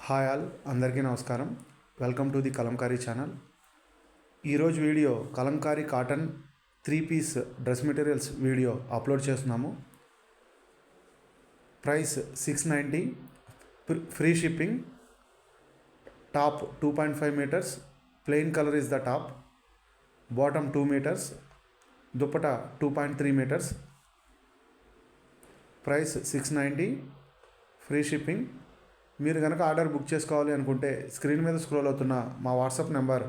Hi all, అందరికీ నమస్కారం. Welcome to the Kalamkari channel. ఈరోజు video Kalamkari cotton 3 piece dress materials video upload చేస్తున్నాము. Price 690, free shipping. Top 2.5 meters, plain colour is the top, bottom 2 meters, dupatta 2.3 meters. Price 690, free shipping. మీరు కనుక order book చేసుకోవాలి అనుకుంటే screen మీద scroll అవుతున్న మా WhatsApp number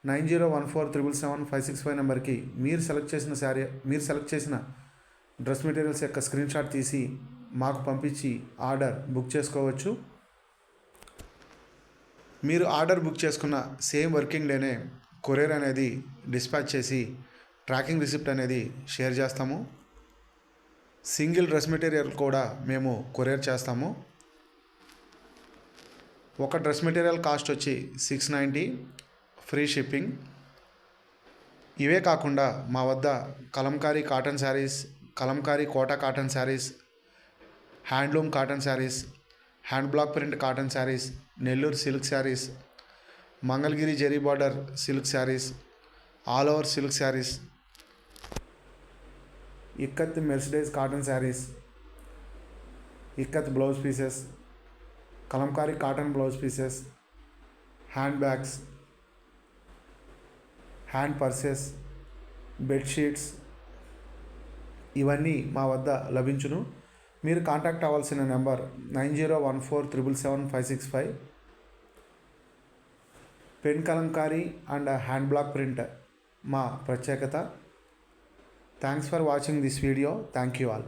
9014777565 నెంబర్కి మీరు సెలెక్ట్ చేసిన డ్రెస్ మెటీరియల్స్ యొక్క స్క్రీన్ షాట్ తీసి మాకు పంపించి ఆర్డర్ బుక్ చేసుకోవచ్చు. మీరు ఆర్డర్ బుక్ చేసుకున్న సేమ్ వర్కింగ్ డేనే కొరియర్ అనేది డిస్పాచ్ చేసి ట్రాకింగ్ రిసిప్ట్ అనేది షేర్ చేస్తాము. సింగిల్ డ్రెస్ మెటీరియల్ కూడా మేము కొరియర్ చేస్తాము. ఒక డ్రెస్ మెటీరియల్ కాస్ట్ వచ్చి 690, ఫ్రీ షిప్పింగ్. ఇవే కాకుండా మా వద్ద Kalamkari cotton saris, Kalamkari Kota cotton saris, handloom cotton saris, hand block print cotton saris, Nellore silk saris, Mangalagiri zari border silk saris, all over silk saris, ikat mercerise cotton saris, ikat blouse pieces, Kalamkari cotton blouse pieces, hand bags, hand purses, bedsheets, ఇవన్నీ మా వద్ద లభించును. మీరు కాంటాక్ట్ అవ్వాల్సిన number 9014777565. Pen Kalamkari and hand block print మా ప్రత్యేకత. Thanks for watching this video. Thank you all.